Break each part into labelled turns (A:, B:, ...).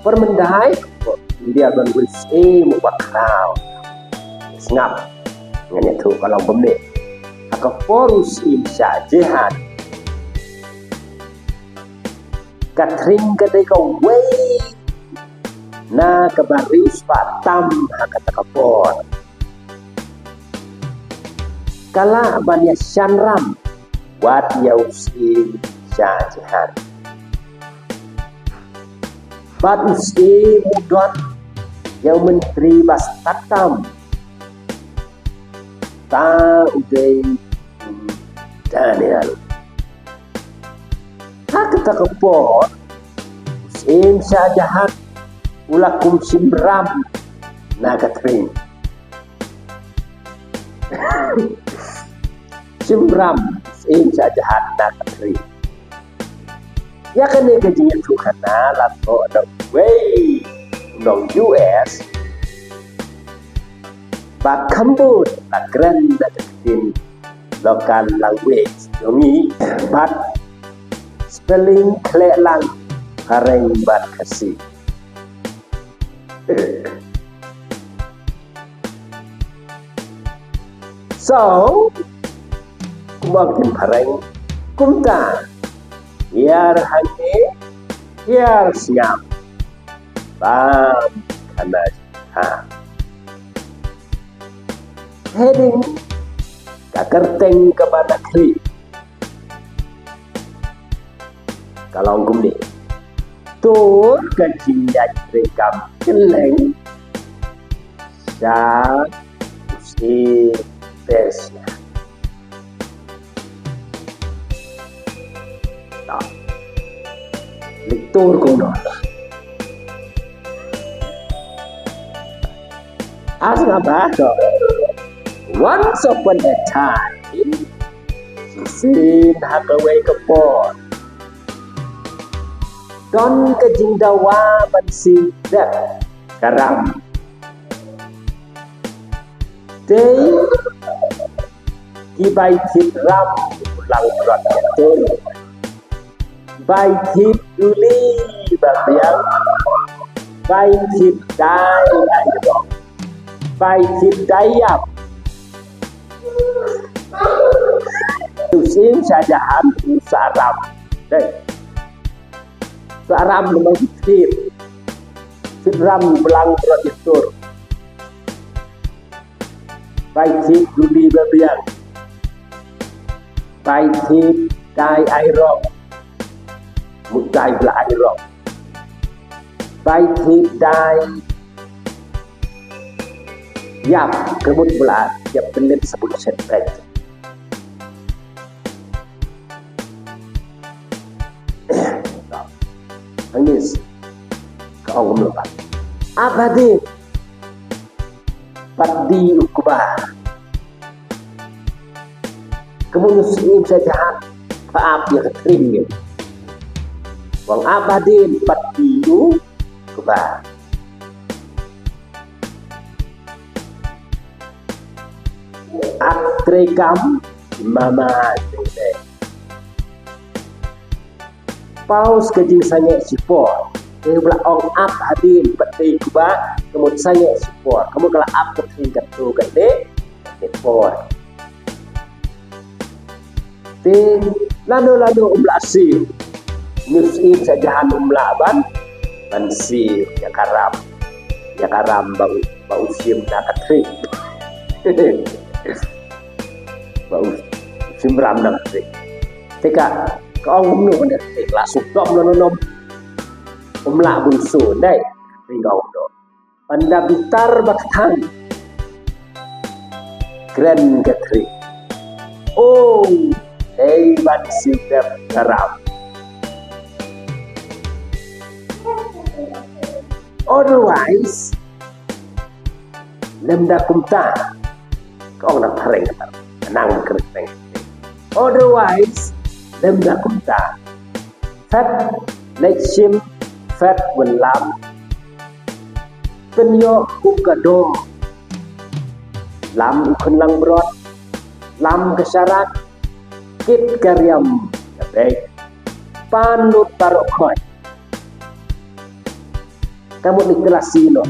A: Permendai dia berwis mubakau ngap ngene tu kalau bemik aka porus imsya jehan katring kadai kau wei na kabaris patam hakata kapor kala banyak syanram wat yausi syajihan bat usi mudon yang menteri bastatam ta uday Daniel hakata kapor usim syajahat ulakum simram nagatrin simram sim sajahat nagatrin ya kene gajinya tukana lato ada way undang US bakambut agran nagatrin local language yongi bat spelling klek lang hareng bat kasih so kumakin pareng kumta yar hange yar siam bam kana ha heading kakerteng kepada kri kalau gumde tur kajing rekam keleng sa usi besnya tak litur kuno asal apa once upon a time sin hakaway kapor don kajing dawa bansi dak karam day kibai thịt ram lang rot betul bai thịt duli babiang bai thịt dai ayam bai thịt dayap tusim sajahan saram deh saram memang thịt ram belang rot betul bai thịt duli babiang bai thịt dai airok một dai là airok bai thịt dai yap kebun belah yap pelit sebut setback Angis kau ngomong apa deh padi ukubah kemudian saja maaf ya ketering wang abadin padiu kubah atrekam mama dede paus kejing sanya sipor dia belah ong ap hadin pati kubah kemudian sanya sipor kamu kalau ap ketering ketu gede sipor tin lalu umlasi nusin sajahan umlaban bansi ya karam bau sim nak katrik bau sim ram nak katrik teka kau ngomong nih langsung dom nom umla bunsu dai tinggal do anda bitar baktan grand katrik oh hebat sidap karam otherwise lemda kumta kau nak pareng nang kereng otherwise lemda kumta fat lekshim fat wenlam penyo kukado lam kunlang brot lam kesyarat kit karyam baik panut tarukhoi kamu literasi no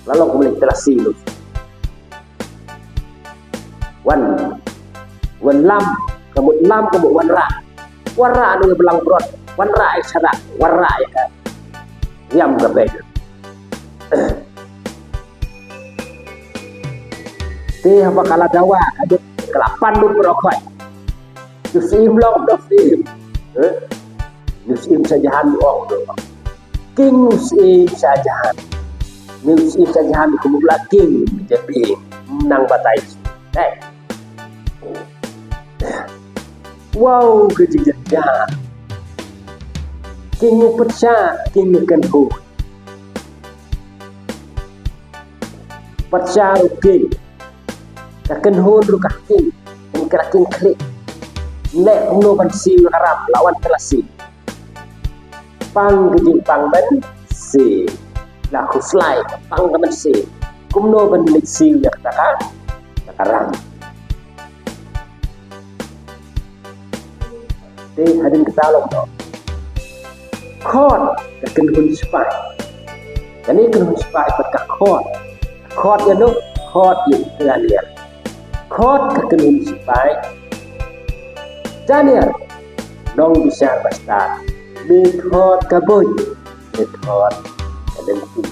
A: lalu kamu literasi no wan lam kamu wan ra anu belang perut wan ra ai sada wan ra ya kan diam ke beda teh apa kala dawa ada kelapan lu berokoi Nusim long Nusim Nusim sajahan doang King Nusim sajahan Nusim sajahan kemudian King jadi menang batai wow kejadian King Persia King Kenhu Persia King Kenhu Rukah King King klik lek uno ban si harap lawan kelasi pang gejing pang ban si laku slai pang ban si kumno ban lik si ya katakan sekarang teh hadin ketalong do khot ken kun spai jadi ken kun spai petak khot ya no khot ya dia khot ken kun spai Daniel, nong bisa basta, method kaboy, method kalentu.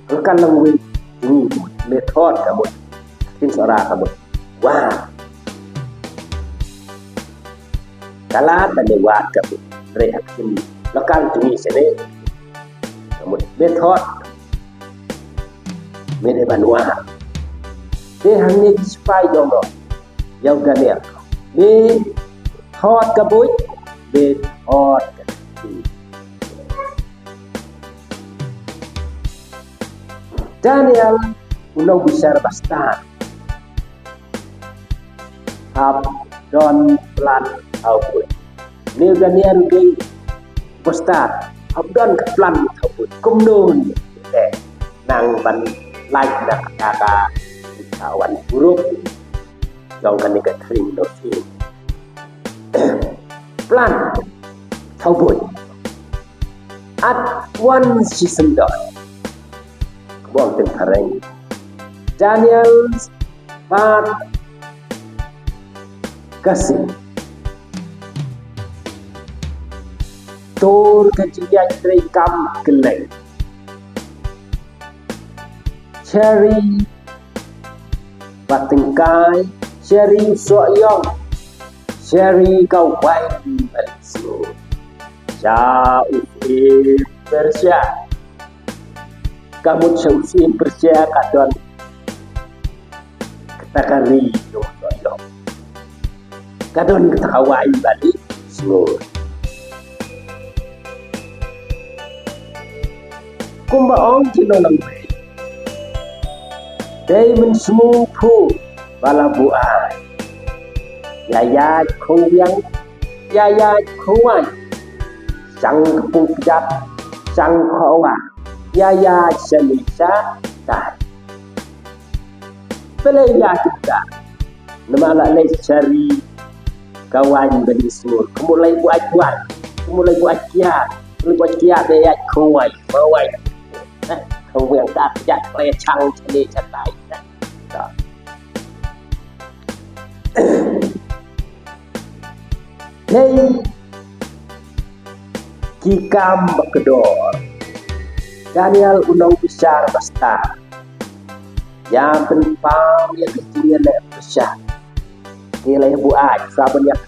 A: Kalau langwe ini method kaboy, tin suara kaboy. Wah, kalat dan lewat kaboy, reaksi lokal ini sini. Kaboy method, mede banua. Dia hanya spy dong yang ganel ni hot kaboy bed hot Daniel unang besar basta hab don plan output ni Daniel gay basta hab don plan output kumnon nang ban like nak kata kawan buruk dongkan ni katring dosi plan cowboy at one season dot buang tentareng Daniel's part kasih tor kajian rekam keleng cherry Batengkai, Sherry Soyong, Sherry kau baik bersu, Usim Persia, kamu Usim Persia kadon ketakari Soyong, kadon ketakawai balik semua. Kumbaong kino lambe. Day mensemu pu bala buai yaya kuyang yaya kuai sang kepung pejat sang kawa yaya selisa dah pelaya kita nama lek cari kawan bagi semua kemulai buat kiat yaya kuai bawai không yang tak jak le chang chali chatai đó đây kikam kedor Daniel unang besar basta yang penpang yang kecilnya le besar nilai buat saban yang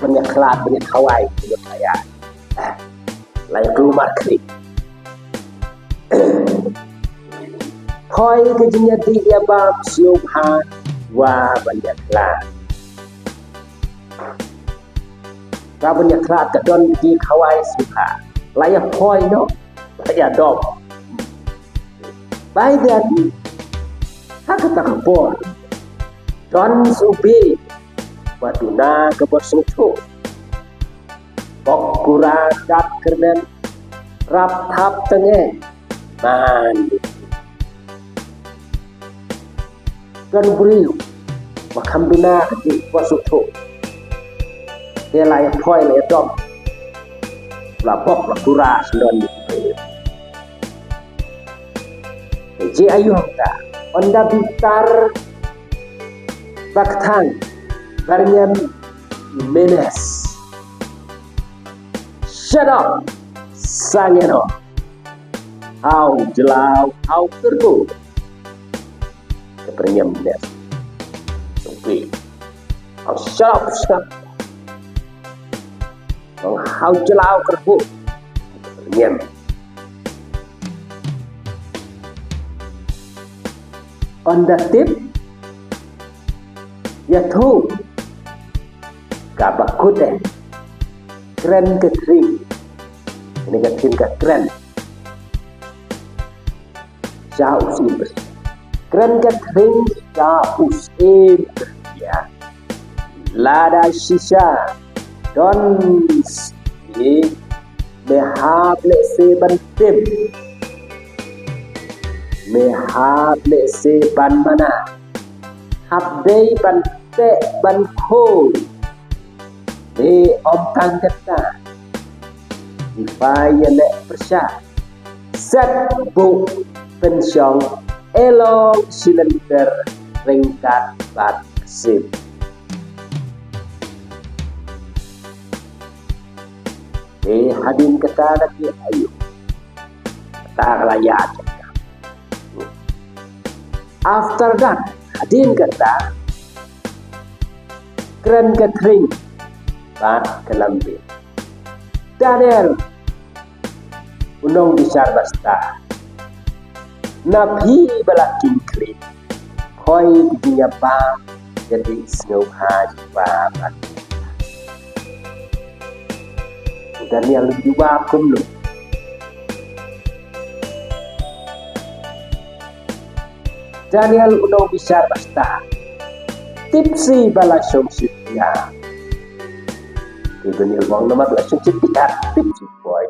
A: banyak kelat banyak kawai hidup saya layak keluar klik khoi cái chân nhật thì ba siêu ha và bản nhật là và bản nhật là cái đơn đi khawai siêu ha lại khoi nó lại đom bây giờ các cái đặc biệt John Subi và Duna cái bớt số số bọc kura đáp keren rap tháp tenge man kan beriu makam Duna di wasuk tu dia layak khoi layak dom Lapok lapura selon Ji ayuh ta onda bitar baktang barnyam menes shut up sangeno au jelau au kerbu barnyam menes okay au shut up au jelau kerbu barnyam on the tip ya thu cả bậc cốt đẻ keren ke tri ini kan ke keren jauh sih keren ke tri jauh sih ya lada shisha don si mehab le se bantim mehab le se ban mana hab dei ban te ban khô để om tăng kata difaya le persya set bu pensiong elong silinder ringkat bat sim hadin kata lagi ayo kata layak. After that, hadin kata keren ketring bat kelambi. Daniel unong bisar basta. Nabi balakin krim. Koi dinya ba jadi snow haji babat. Daniel juga kumlu. Daniel unong bisar basta. Tipsi bala syumsitya. Daniel wang nama bala syumsitya. Tipsi boy.